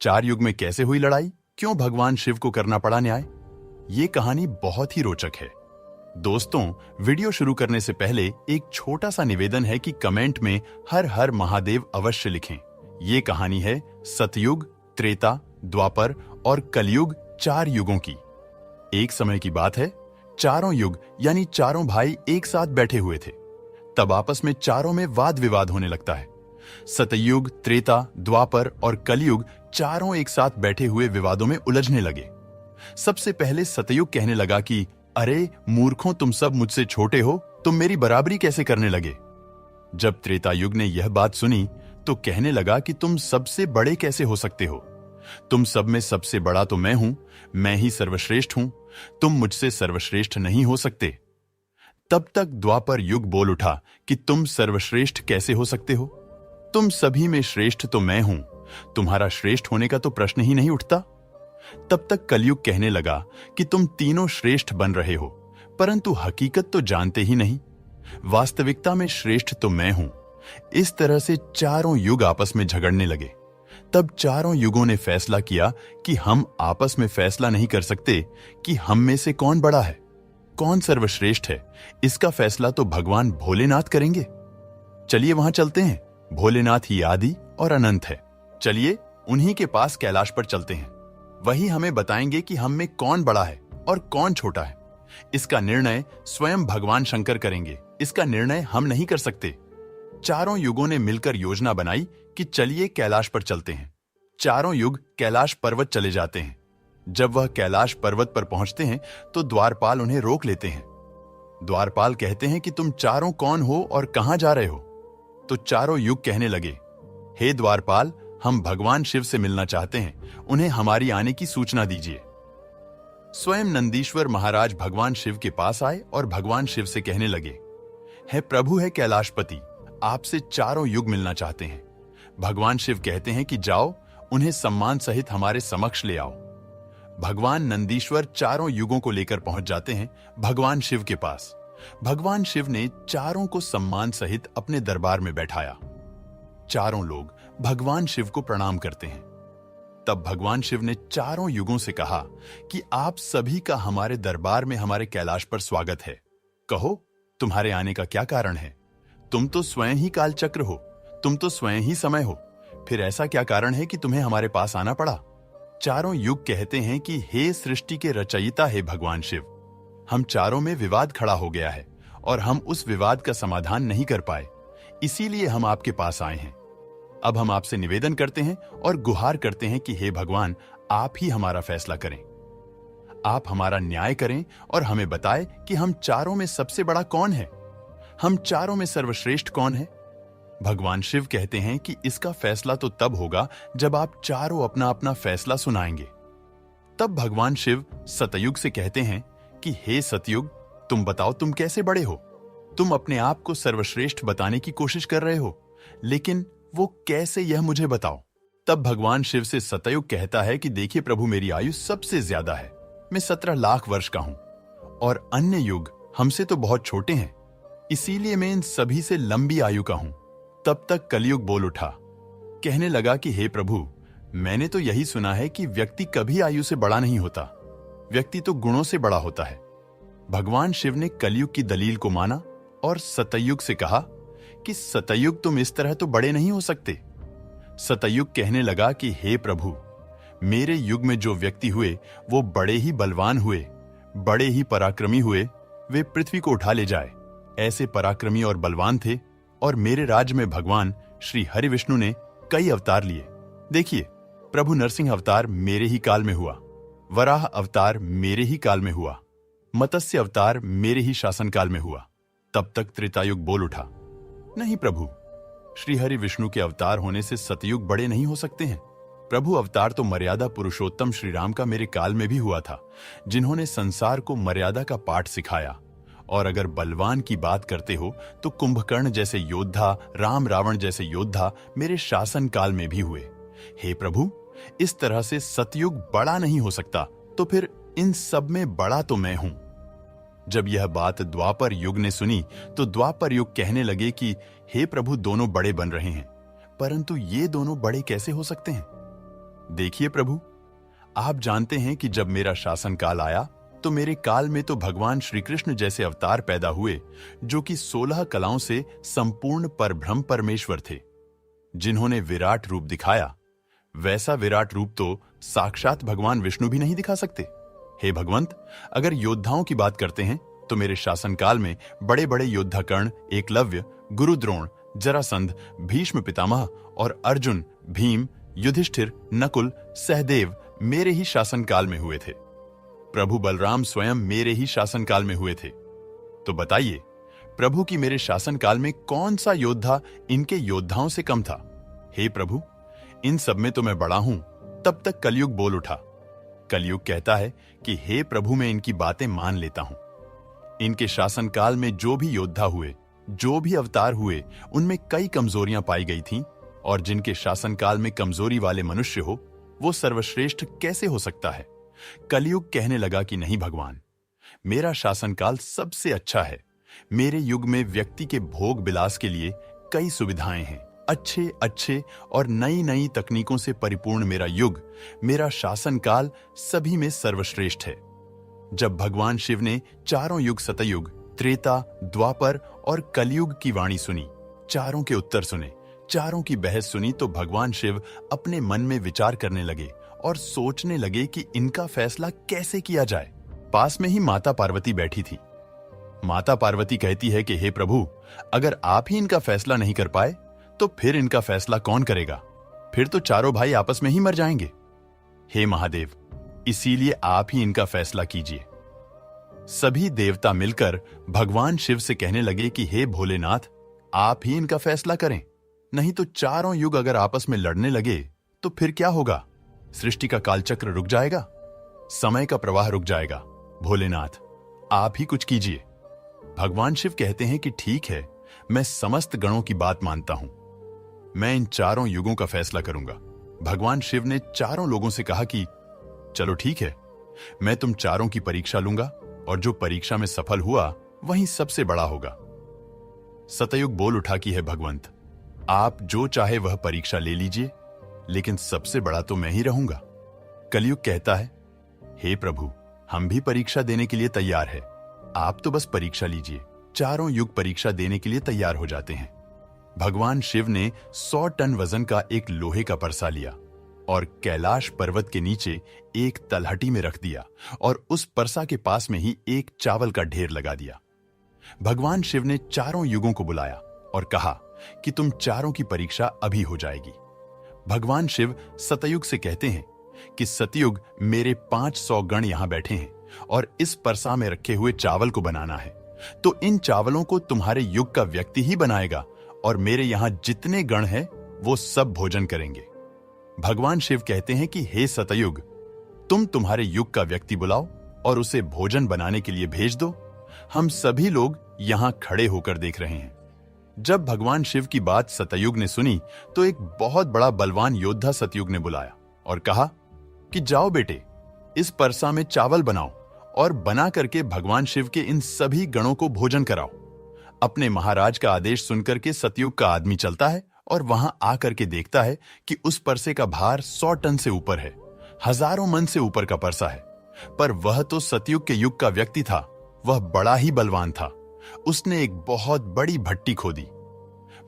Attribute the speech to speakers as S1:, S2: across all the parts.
S1: चार युग में कैसे हुई लड़ाई, क्यों भगवान शिव को करना पड़ा न्याय। ये कहानी बहुत ही रोचक है। दोस्तों, वीडियो शुरू करने से पहले एक छोटा सा निवेदन है कि कमेंट में हर हर महादेव अवश्य लिखें। ये कहानी है सतयुग, त्रेता, द्वापर और कलयुग, चार युगों की। एक समय की बात है, चारों युग यानी चारों भाई एक साथ बैठे हुए थे। तब आपस में चारों में वाद विवाद होने लगता है। सतयुग, त्रेता, द्वापर और कलयुग चारों एक साथ बैठे हुए विवादों में उलझने लगे। सबसे पहले सतयुग कहने लगा कि अरे मूर्खों, तुम सब मुझसे छोटे हो, तुम मेरी बराबरी कैसे करने लगे। जब त्रेता युग ने यह बात सुनी तो कहने लगा कि तुम सबसे बड़े कैसे हो सकते हो। तुम सब में सबसे बड़ा तो मैं हूं, मैं ही सर्वश्रेष्ठ हूं, तुम मुझसे सर्वश्रेष्ठ नहीं हो सकते। तब तक द्वापर युग बोल उठा कि तुम सर्वश्रेष्ठ कैसे हो सकते हो, तुम सभी में श्रेष्ठ तो मैं हूं, तुम्हारा श्रेष्ठ होने का तो प्रश्न ही नहीं उठता। तब तक कलयुग कहने लगा कि तुम तीनों श्रेष्ठ बन रहे हो, परंतु हकीकत तो जानते ही नहीं, वास्तविकता में श्रेष्ठ तो मैं हूं। इस तरह से चारों युग आपस में झगड़ने लगे। तब चारों युगों ने फैसला किया कि हम आपस में फैसला नहीं कर सकते कि हम में से कौन बड़ा है, कौन सर्वश्रेष्ठ है। इसका फैसला तो भगवान भोलेनाथ करेंगे। चलिए वहां चलते हैं। भोलेनाथ ही आदि और अनंत है। चलिए उन्हीं के पास कैलाश पर चलते हैं। वही हमें बताएंगे कि हम में कौन बड़ा है और कौन छोटा है। इसका निर्णय स्वयं भगवान शंकर करेंगे। इसका निर्णय हम नहीं कर सकते। चारों युगों ने मिलकर योजना बनाई कि चलिए कैलाश पर चलते हैं। चारों युग कैलाश पर्वत चले जाते हैं। जब वह कैलाश पर्वत पर पहुंचते हैं तो द्वारपाल उन्हें रोक लेते हैं। द्वारपाल कहते हैं कि तुम चारों कौन हो और कहां जा रहे हो। तो चारों युग कहने लगे, हे द्वारपाल, हम भगवान शिव से मिलना चाहते हैं, उन्हें हमारी आने की सूचना दीजिए। स्वयं नंदीश्वर महाराज भगवान शिव के पास आए और भगवान शिव से कहने लगे, हे प्रभु, है कैलाशपति, आपसे चारों युग मिलना चाहते हैं। भगवान शिव कहते हैं कि जाओ, उन्हें सम्मान सहित हमारे समक्ष ले आओ। भगवान नंदीश्वर चारों युगों को लेकर पहुंच जाते हैं भगवान शिव के पास। भगवान शिव ने चारों को सम्मान सहित अपने दरबार में बैठाया। चारों लोग भगवान शिव को प्रणाम करते हैं। तब भगवान शिव ने चारों युगों से कहा कि आप सभी का हमारे दरबार में, हमारे कैलाश पर स्वागत है। कहो, तुम्हारे आने का क्या कारण है। तुम तो स्वयं ही कालचक्र हो, तुम तो स्वयं ही समय हो, फिर ऐसा क्या कारण है कि तुम्हें हमारे पास आना पड़ा। चारों युग कहते हैं कि हे सृष्टि के रचयिता, हे भगवान शिव, हम चारों में विवाद खड़ा हो गया है और हम उस विवाद का समाधान नहीं कर पाए, इसीलिए हम आपके पास आए हैं। अब हम आपसे निवेदन करते हैं और गुहार करते हैं कि हे भगवान, आप ही हमारा फैसला करें, आप हमारा न्याय करें और हमें बताएं कि हम चारों में सबसे बड़ा कौन है, हम चारों में सर्वश्रेष्ठ कौन है। भगवान शिव कहते हैं कि इसका फैसला तो तब होगा जब आप चारों अपना अपना फैसला सुनाएंगे। तब भगवान शिव सतयुग से कहते हैं कि हे सतयुग, तुम बताओ, तुम कैसे बड़े हो। तुम अपने आप को सर्वश्रेष्ठ बताने की कोशिश कर रहे हो, लेकिन वो कैसे, यह मुझे बताओ। तब भगवान शिव से सतयुग कहता है कि देखिए प्रभु, मेरी आयु सबसे ज्यादा है, मैं 17 लाख वर्ष का हूं और अन्य युग हमसे तो बहुत छोटे हैं, इसीलिए मैं इन सभी से लंबी आयु का हूं। तब तक कलयुग बोल उठा, कहने लगा कि हे प्रभु, मैंने तो यही सुना है कि व्यक्ति कभी आयु से बड़ा नहीं होता, व्यक्ति तो गुणों से बड़ा होता है। भगवान शिव ने कलयुग की दलील को माना और सतयुग से कहा कि सतयुग, तुम इस तरह तो बड़े नहीं हो सकते। सतयुग कहने लगा कि हे प्रभु, मेरे युग में जो व्यक्ति हुए वो बड़े ही बलवान हुए, बड़े ही पराक्रमी हुए, वे पृथ्वी को उठा ले जाए, ऐसे पराक्रमी और बलवान थे। और मेरे राज्य में भगवान श्री हरि विष्णु ने कई अवतार लिए। देखिए, प्रभु नरसिंह अवतार मेरे ही काल में हुआ, वराह अवतार मेरे ही काल में हुआ, मत्स्य अवतार मेरे ही शासनकाल में हुआ। तब तक त्रेतायुग बोल उठा, नहीं प्रभु, श्री हरि विष्णु के अवतार होने से सतयुग बड़े नहीं हो सकते हैं। प्रभु अवतार तो मर्यादा पुरुषोत्तम श्री राम का मेरे काल में भी हुआ था, जिन्होंने संसार को मर्यादा का पाठ सिखाया। और अगर बलवान की बात करते हो तो कुंभकर्ण जैसे योद्धा, राम रावण जैसे योद्धा मेरे शासन काल में भी हुए। हे प्रभु, इस तरह से सतयुग बड़ा नहीं हो सकता, तो फिर इन सब में बड़ा तो मैं हूं। जब यह बात द्वापर युग ने सुनी तो द्वापर युग कहने लगे कि हे प्रभु, दोनों बड़े बन रहे हैं, परंतु ये दोनों बड़े कैसे हो सकते हैं। देखिए प्रभु, आप जानते हैं कि जब मेरा शासन काल आया तो मेरे काल में तो भगवान श्री कृष्ण जैसे अवतार पैदा हुए जो कि 16 कलाओं से संपूर्ण परब्रह्म परमेश्वर थे, जिन्होंने विराट रूप दिखाया। वैसा विराट रूप तो साक्षात भगवान विष्णु भी नहीं दिखा सकते। हे भगवंत, अगर योद्धाओं की बात करते हैं तो मेरे शासनकाल में बड़े बड़े योद्धा कर्ण, एकलव्य, गुरु द्रोण, जरासंध, भीष्म पितामह और अर्जुन, भीम, युधिष्ठिर, नकुल, सहदेव मेरे ही शासनकाल में हुए थे। प्रभु बलराम स्वयं मेरे ही शासनकाल में हुए थे। तो बताइए, प्रभु की मेरे शासनकाल में कौन सा योद्धा इनके योद्धाओं से कम था? हे प्रभु, इन सब में तो मैं बड़ा हूं। तब तक कलयुग बोल उठा। कलयुग कहता है कि हे प्रभु, मैं इनकी बातें मान लेता हूं। इनके शासनकाल में जो भी योद्धा हुए, जो भी अवतार हुए, उनमें कई कमजोरियां पाई गई थीं, और जिनके शासनकाल में कमजोरी वाले मनुष्य हो, वो सर्वश्रेष्ठ कैसे हो सकता है? कलयुग कहने लगा कि नहीं भगवान, मेरा शासनकाल सबसे अच्छा है। मेरे युग में व्यक्ति के भोग विलास के लिए कई सुविधाएं हैं। अच्छे अच्छे और नई नई तकनीकों से परिपूर्ण मेरा युग, मेरा शासनकाल सभी में सर्वश्रेष्ठ है। जब भगवान शिव ने चारों युग, सतयुग, त्रेता, द्वापर और कलयुग की वाणी सुनी, चारों के उत्तर सुने, चारों की बहस सुनी, तो भगवान शिव अपने मन में विचार करने लगे और सोचने लगे कि इनका फैसला कैसे किया जाए। पास में ही माता पार्वती बैठी थी। माता पार्वती कहती है कि हे प्रभु, अगर आप ही इनका फैसला नहीं कर पाए तो फिर इनका फैसला कौन करेगा? फिर तो चारों भाई आपस में ही मर जाएंगे। हे महादेव, इसीलिए आप ही इनका फैसला कीजिए। सभी देवता मिलकर भगवान शिव से कहने लगे कि हे भोलेनाथ, आप ही इनका फैसला करें, नहीं तो चारों युग अगर आपस में लड़ने लगे तो फिर क्या होगा? सृष्टि का कालचक्र रुक जाएगा, समय का प्रवाह रुक जाएगा। भोलेनाथ, आप ही कुछ कीजिए। भगवान शिव कहते हैं कि ठीक है, मैं समस्त गणों की बात मानता हूं। मैं इन चारों युगों का फैसला करूंगा। भगवान शिव ने चारों लोगों से कहा कि चलो ठीक है, मैं तुम चारों की परीक्षा लूंगा, और जो परीक्षा में सफल हुआ वही सबसे बड़ा होगा। सतयुग बोल उठा कि है भगवंत, आप जो चाहे वह परीक्षा ले लीजिए, लेकिन सबसे बड़ा तो मैं ही रहूंगा। कलयुग कहता है, हे प्रभु, हम भी परीक्षा देने के लिए तैयार है, आप तो बस परीक्षा लीजिए। चारों युग परीक्षा देने के लिए तैयार हो जाते हैं। भगवान शिव ने 100 टन वजन का एक लोहे का परसा लिया और कैलाश पर्वत के नीचे एक तलहटी में रख दिया, और उस परसा के पास में ही एक चावल का ढेर लगा दिया। भगवान शिव ने चारों युगों को बुलाया और कहा कि तुम चारों की परीक्षा अभी हो जाएगी। भगवान शिव सतयुग से कहते हैं कि सतयुग, मेरे 500 गण यहां बैठे हैं और इस परसा में रखे हुए चावल को बनाना है, तो इन चावलों को तुम्हारे युग का व्यक्ति ही बनाएगा, और मेरे यहां जितने गण हैं वो सब भोजन करेंगे। भगवान शिव कहते हैं कि हे सतयुग, तुम तुम्हारे युग का व्यक्ति बुलाओ और उसे भोजन बनाने के लिए भेज दो। हम सभी लोग यहां खड़े होकर देख रहे हैं। जब भगवान शिव की बात सतयुग ने सुनी तो एक बहुत बड़ा बलवान योद्धा सतयुग ने बुलाया और कहा कि जाओ बेटे, इस परसा में चावल बनाओ और बना करके भगवान शिव के इन सभी गणों को भोजन कराओ। अपने महाराज का आदेश सुनकर के सतयुग का आदमी चलता है और वहां आकर के देखता है कि उस परसे का भार 100 टन से ऊपर है, हजारों मन से ऊपर का परसा है। पर वह तो सतयुग के युग का व्यक्ति था, वह बड़ा ही बलवान था। उसने एक बहुत बड़ी भट्टी खोदी।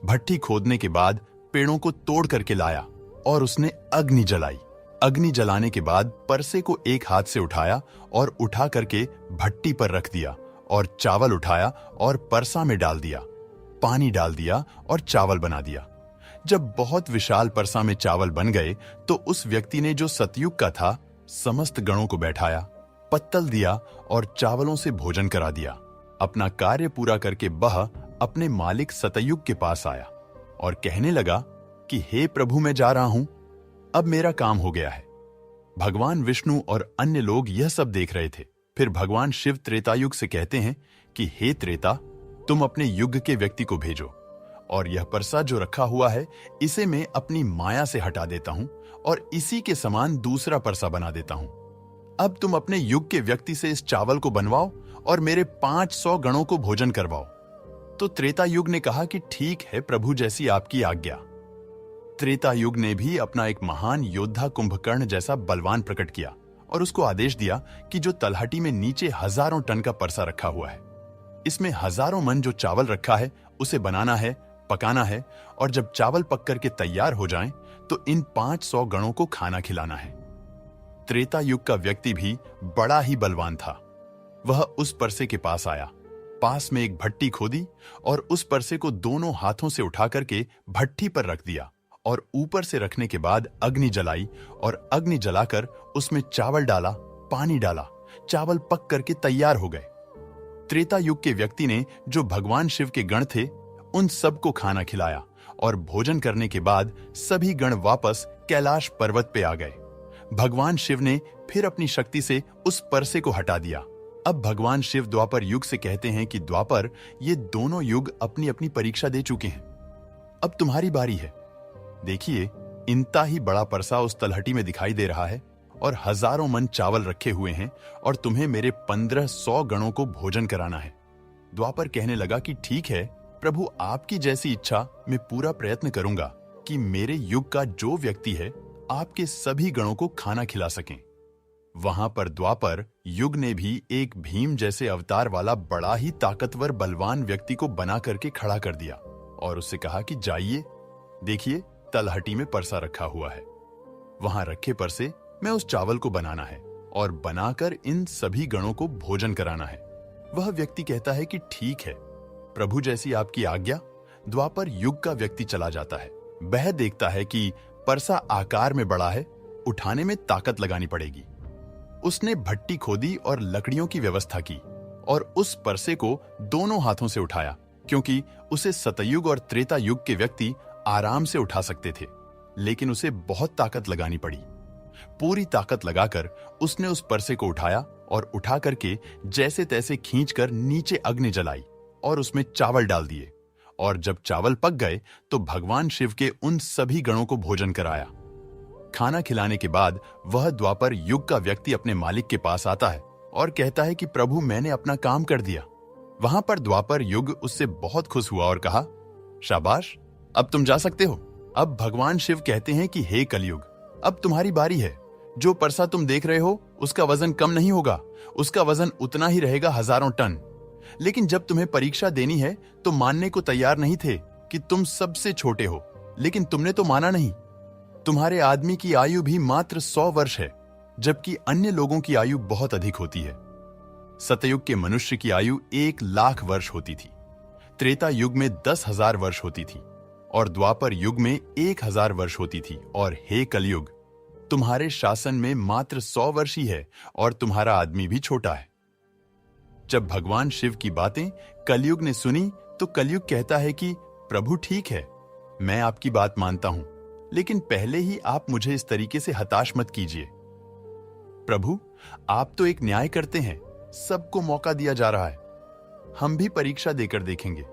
S1: भट्टी खोदने के बाद पेड़ों को तोड़ करके लाया और उसने अग्नि जलाई। अग्नि जलाने के बाद परसे को एक हाथ से उठाया और उठा करके भट्टी पर रख दिया, और चावल उठाया और परसा में डाल दिया, पानी डाल दिया और चावल बना दिया। जब बहुत विशाल परसा में चावल बन गए तो उस व्यक्ति ने, जो सतयुग का था, समस्त गणों को बैठाया, पत्तल दिया और चावलों से भोजन करा दिया। अपना कार्य पूरा करके वह अपने मालिक सतयुग के पास आया और कहने लगा कि हे प्रभु, मैं जा रहा हूं, अब मेरा काम हो गया है। भगवान विष्णु और अन्य लोग यह सब देख रहे थे। फिर भगवान शिव त्रेतायुग से कहते हैं कि हे त्रेता, तुम अपने युग के व्यक्ति को भेजो, और यह परसा जो रखा हुआ है इसे मैं अपनी माया से हटा देता हूं और इसी के समान दूसरा परसा बना देता हूं। अब तुम अपने युग के व्यक्ति से इस चावल को बनवाओ और मेरे 500 गणों को भोजन करवाओ। तो त्रेता युग ने कहा कि ठीक है प्रभु, जैसी आपकी आज्ञा। त्रेता युग ने भी अपना एक महान योद्धा कुंभकर्ण जैसा बलवान प्रकट किया और उसको आदेश दिया कि जो तलहटी में नीचे हजारों टन का परसा रखा हुआ है, इसमें हजारों मन जो चावल रखा है उसे बनाना है, पकाना है, और जब चावल पक करके तैयार हो जाएं तो इन 500 गणों को खाना खिलाना है। त्रेता युग का व्यक्ति भी बड़ा ही बलवान था। वह उस परसे के पास आया, पास में एक भट्टी खोदी और उस परसे को दोनों हाथों से उठा करके भट्टी पर रख दिया और ऊपर से रखने के बाद अग्नि जलाई और अग्नि जलाकर उसमें चावल डाला, पानी डाला, चावल पक करके तैयार हो गए। त्रेता युग के व्यक्ति ने जो भगवान शिव के गण थे उन सबको खाना खिलाया और भोजन करने के बाद सभी गण वापस कैलाश पर्वत पे आ गए। भगवान शिव ने फिर अपनी शक्ति से उस परसे को हटा दिया। अब भगवान शिव द्वापर युग से कहते हैं कि द्वापर, ये दोनों युग अपनी अपनी परीक्षा दे चुके हैं, अब तुम्हारी बारी है। देखिए, इनता ही बड़ा परसा उस तलहटी में दिखाई दे रहा है और हजारों मन चावल रखे हुए हैं और तुम्हें मेरे 1500 गणों को भोजन कराना है। द्वापर कहने लगा कि ठीक है प्रभु, आपकी जैसी इच्छा मैं पूरा प्रयत्न करूंगा कि मेरे युग का जो व्यक्ति है आपके सभी गणों को खाना खिला सकें। वहां पर द्वापर युग ने भी एक भीम जैसे अवतार वाला बड़ा ही ताकतवर बलवान व्यक्ति को बना करके खड़ा कर दिया और उससे कहा कि जाइए, देखिए तलहटी में परसा रखा हुआ है, वहां रखे परसे में उस चावल को बनाना है और बनाकर इन सभी गणों को भोजन कराना है। वह व्यक्ति कहता है कि ठीक है प्रभु, जैसी आपकी आज्ञा। द्वापर युग का व्यक्ति चला जाता है। वह देखता है कि परसा आकार में बड़ा है, उठाने में ताकत लगानी पड़ेगी। उसने भट्टी खोदी और लकड़ियों की व्यवस्था की और उस परसे को दोनों हाथों से उठाया, क्योंकि उसे सतयुग और त्रेता युग के व्यक्ति आराम से उठा सकते थे, लेकिन उसे बहुत ताकत लगानी पड़ी। पूरी ताकत लगाकर उसने उस परसे को उठाया और उठा करके जैसे तैसे खींचकर नीचे अग्नि जलाई और उसमें चावल डाल दिए, और जब चावल पक गए तो भगवान शिव के उन सभी गणों को भोजन कराया। खाना खिलाने के बाद वह द्वापर युग का व्यक्ति अपने मालिक के पास आता है और कहता है कि प्रभु, मैंने अपना काम कर दिया। वहां पर द्वापर युग उससे बहुत खुश हुआ और कहा, शाबाश, अब तुम जा सकते हो। अब भगवान शिव कहते हैं कि हे कलयुग, अब तुम्हारी बारी है। जो परसा तुम देख रहे हो उसका वजन कम नहीं होगा, उसका वजन उतना ही रहेगा, हजारों टन। लेकिन जब तुम्हें परीक्षा देनी है तो मानने को तैयार नहीं थे कि तुम सबसे छोटे हो, लेकिन तुमने तो माना नहीं। तुम्हारे आदमी की आयु भी मात्र 100 वर्ष है, जबकि अन्य लोगों की आयु बहुत अधिक होती है। सतयुग के मनुष्य की आयु 1,00,000 वर्ष होती थी, त्रेता युग में 10,000 वर्ष होती थी और द्वापर युग में 1,000 वर्ष होती थी। और हे कलयुग, तुम्हारे शासन में मात्र 100 वर्ष ही है और तुम्हारा आदमी भी छोटा है। जब भगवान शिव की बातें कलयुग ने सुनी तो कलयुग कहता है कि प्रभु ठीक है, मैं आपकी बात मानता हूं, लेकिन पहले ही आप मुझे इस तरीके से हताश मत कीजिए। प्रभु, आप तो एक न्याय करते हैं, सबको मौका दिया जा रहा है, हम भी परीक्षा देकर देखेंगे।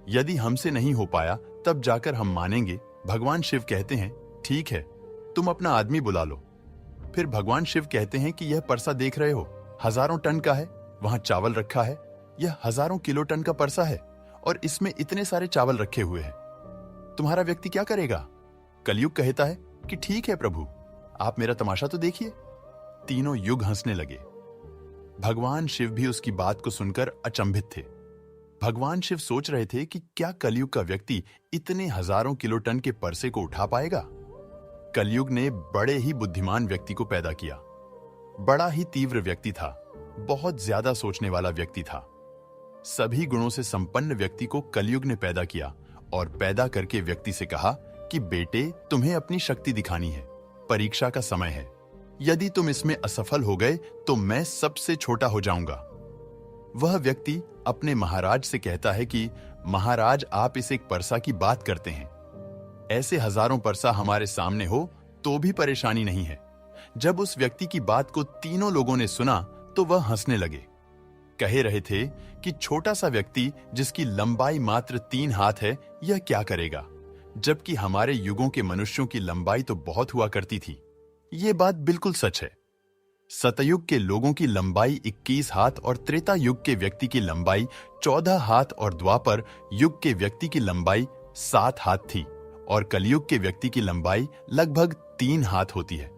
S1: यदि हमसे नहीं हो पाया तब जाकर हम मानेंगे। भगवान शिव कहते हैं ठीक है, तुम अपना आदमी बुला लो। फिर भगवान शिव कहते हैं कि यह परसा देख रहे हो, हजारों टन का है, वहां चावल रखा है, यह हजारों किलो टन का परसा है और इसमें इतने सारे चावल रखे हुए हैं, तुम्हारा व्यक्ति क्या करेगा? कलयुग कहता है कि ठीक है प्रभु, आप मेरा तमाशा तो देखिए। तीनों युग हंसने लगे। भगवान शिव भी उसकी बात को सुनकर अचंभित थे। भगवान शिव सोच रहे थे कि क्या कलयुग का व्यक्ति इतने हजारों किलो टन के परसे को उठा पाएगा? कलयुग ने बड़े ही बुद्धिमान व्यक्ति को पैदा किया। बड़ा ही तीव्र व्यक्ति था, बहुत ज्यादा सोचने वाला व्यक्ति था। सभी गुणों से संपन्न व्यक्ति को कलयुग ने पैदा किया और पैदा करके व्यक्ति से कहा कि बेटे, तुम्हें अपनी शक्ति दिखानी है, परीक्षा का समय है। यदि तुम इसमें असफल हो गए तो मैं सबसे छोटा हो जाऊंगा। वह व्यक्ति अपने महाराज से कहता है कि महाराज, आप इस एक परसा की बात करते हैं, ऐसे हजारों परसा हमारे सामने हो तो भी परेशानी नहीं है। जब उस व्यक्ति की बात को तीनों लोगों ने सुना तो वह हंसने लगे। कहे रहे थे कि छोटा सा व्यक्ति जिसकी लंबाई मात्र 3 हाथ है, यह क्या करेगा, जबकि हमारे युगों के मनुष्यों की लंबाई तो बहुत हुआ करती थी। ये बात बिल्कुल सच है। सतयुग के लोगों की लंबाई 21 हाथ और त्रेता युग के व्यक्ति की लंबाई 14 हाथ और द्वापर युग के व्यक्ति की लंबाई 7 हाथ थी और कलयुग के व्यक्ति की लंबाई लगभग 3 हाथ होती है।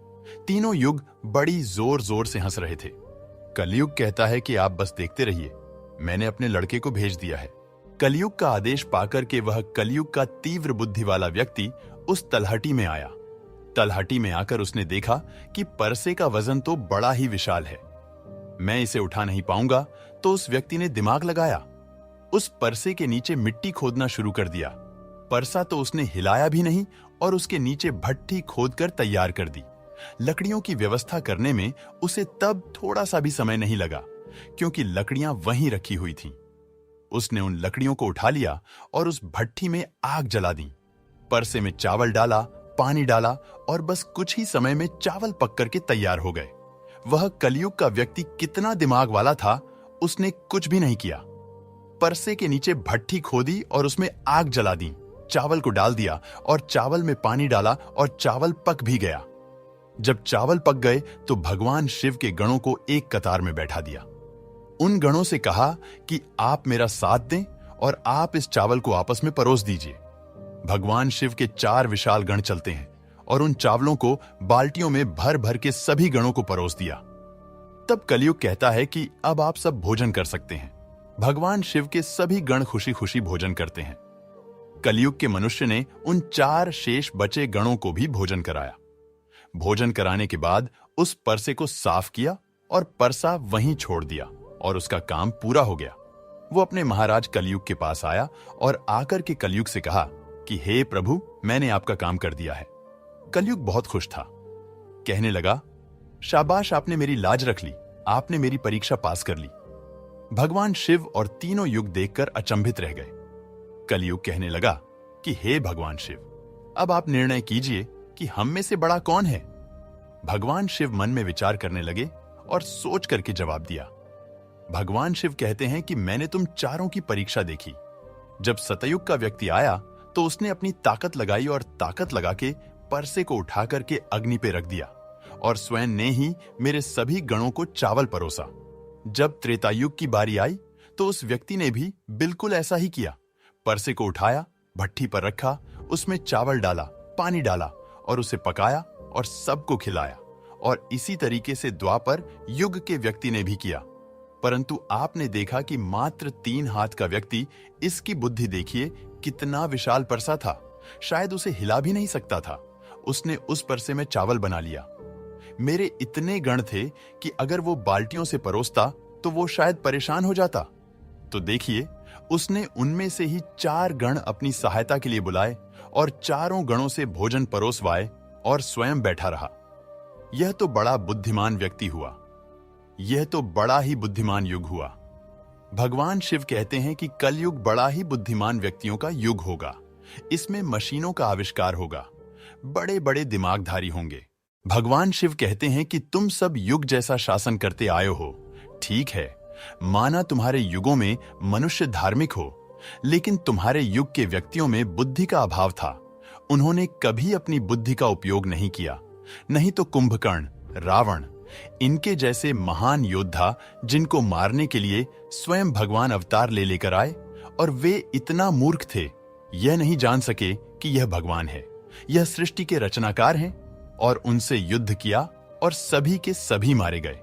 S1: तीनों युग बड़ी जोर जोर से हंस रहे थे। कलयुग कहता है कि आप बस देखते रहिए, मैंने अपने लड़के को भेज दिया है। कलयुग का आदेश पाकर के वह कलयुग का तीव्र बुद्धि वाला व्यक्ति उस तलहटी में आया। तलहटी में आकर उसने देखा कि परसे का वजन तो बड़ा ही विशाल है, मैं इसे उठा नहीं पाऊंगा। तो उस व्यक्ति ने दिमाग लगाया, उस परसे के नीचे मिट्टी खोदना शुरू कर दिया। परसा तो उसने हिलाया भी नहीं और उसके नीचे भट्ठी खोदकर तैयार कर दी। लकड़ियों की व्यवस्था करने में उसे तब थोड़ा सा भी समय नहीं लगा, क्योंकि लकड़ियां वहीं रखी हुई थीं। उसने उन लकड़ियों को उठा लिया और उस भट्ठी में आग जला दी। परसे में चावल डाला, पानी डाला और बस कुछ ही समय में चावल पक करके तैयार हो गए। वह कलयुग का व्यक्ति कितना दिमाग वाला था, उसने कुछ भी नहीं किया। परसे के नीचे भट्ठी खोदी और उसमें आग जला दी, चावल को डाल दिया और चावल में पानी डाला और चावल पक भी गया। जब चावल पक गए तो भगवान शिव के गणों को एक कतार में बैठा दिया। उन गणों से कहा कि आप मेरा साथ दें और आप इस चावल को आपस में परोस दीजिए। भगवान शिव के 4 विशाल गण चलते हैं और उन चावलों को बाल्टियों में भर भर के सभी गणों को परोस दिया। तब कलयुग कहता है कि अब आप सब भोजन कर सकते हैं। भगवान शिव के सभी गण खुशी खुशी भोजन करते हैं। कलयुग के मनुष्य ने उन 4 शेष बचे गणों को भी भोजन कराया। भोजन कराने के बाद उस परसे को साफ किया और परसा वहीं छोड़ दिया और उसका काम पूरा हो गया। वो अपने महाराज कलयुग के पास आया और आकर के कलयुग से कहा कि हे प्रभु, मैंने आपका काम कर दिया है। कलयुग बहुत खुश था, कहने लगा, शाबाश, आपने मेरी लाज रख ली, आपने मेरी परीक्षा पास कर ली। भगवान शिव और तीनों युग देखकर अचंभित रह गए। कलयुग कहने लगा कि हे भगवान शिव, अब आप निर्णय कीजिए कि हम में से बड़ा कौन है। भगवान शिव मन में विचार करने लगे और सोच करके जवाब दिया। भगवान शिव कहते हैं कि मैंने तुम चारों की परीक्षा देखी। जब सतयुग का व्यक्ति आया तो उसने अपनी ताकत लगाई और ताकत लगा के परसे को उठा करके अग्नि पे रख दिया और स्वयं ने ही मेरे सभी गणों को चावल परोसा। जब त्रेतायुग की बारी आई तो उस व्यक्ति ने भी बिल्कुल ऐसा ही किया। परसे को उठाया, भट्ठी पर रखा, उसमें चावल डाला, पानी डाला और उसे पकाया और सबको खिलाया। और इसी तरीके से द्वापर युग के व्यक्ति ने भी किया। परंतु आपने देखा कि मात्र 3 हाथ का व्यक्ति, इसकी बुद्धि देखिए कितना विशाल परसा था, शायद उसे हिला भी नहीं सकता था। उसने उस परसे में चावल बना लिया। मेरे इतने गण थे कि अगर वो बाल्टियों से परोसता तो वो शायद परेशान हो जाता। तो देखिए, उसने उनमें से ही 4 गण अपनी सहायता के लिए बुलाए और चारों गणों से भोजन परोसवाए और स्वयं बैठा रहा। यह तो बड़ा बुद्धिमान व्यक्ति हुआ। यह तो बड़ा ही बुद्धिमान युग हुआ। भगवान शिव कहते हैं कि कलयुग बड़ा ही बुद्धिमान व्यक्तियों का युग होगा। इसमें मशीनों का आविष्कार होगा, बड़े बड़े दिमागधारी होंगे। भगवान शिव कहते हैं कि तुम सब युग जैसा शासन करते आए हो। ठीक है, माना तुम्हारे युगों में मनुष्य धार्मिक हो, लेकिन तुम्हारे युग के व्यक्तियों में बुद्धि का अभाव था। उन्होंने कभी अपनी बुद्धि का उपयोग नहीं किया। नहीं तो कुंभकर्ण, रावण, इनके जैसे महान योद्धा जिनको मारने के लिए स्वयं भगवान अवतार ले लेकर आए, और वे इतना मूर्ख थे, यह नहीं जान सके कि यह भगवान है, यह सृष्टि के रचनाकार हैं, और उनसे युद्ध किया और सभी के सभी मारे गए।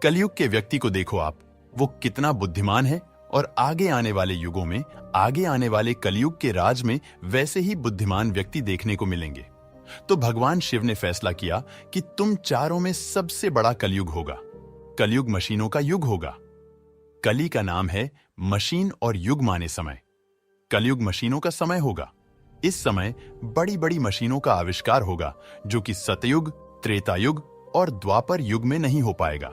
S1: कलयुग के व्यक्ति को देखो आप, वो कितना बुद्धिमान है, और आगे आने वाले युगों में, आगे आने वाले कलयुग के राज में वैसे ही बुद्धिमान व्यक्ति देखने को मिलेंगे। तो भगवान शिव ने फैसला किया कि तुम चारों में सबसे बड़ा कलयुग होगा। कलयुग मशीनों का युग होगा। कली का नाम है मशीन और युग माने समय। कलयुग मशीनों का समय होगा। इस समय बड़ी बड़ी मशीनों का आविष्कार होगा, जो कि सतयुग, त्रेतायुग और द्वापर युग में नहीं हो पाएगा।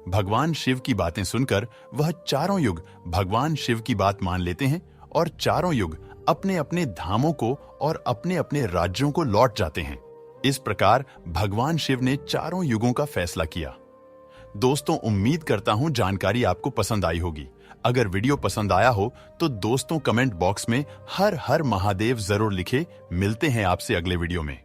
S1: भगवान शिव की बातें सुनकर वह चारों युग भगवान शिव की बात मान लेते हैं और चारों युग अपने अपने धामों को और अपने अपने राज्यों को लौट जाते हैं। इस प्रकार भगवान शिव ने चारों युगों का फैसला किया। दोस्तों, उम्मीद करता हूं जानकारी आपको पसंद आई होगी। अगर वीडियो पसंद आया हो तो दोस्तों कमेंट बॉक्स में हर हर महादेव जरूर लिखे। मिलते हैं आपसे अगले वीडियो में।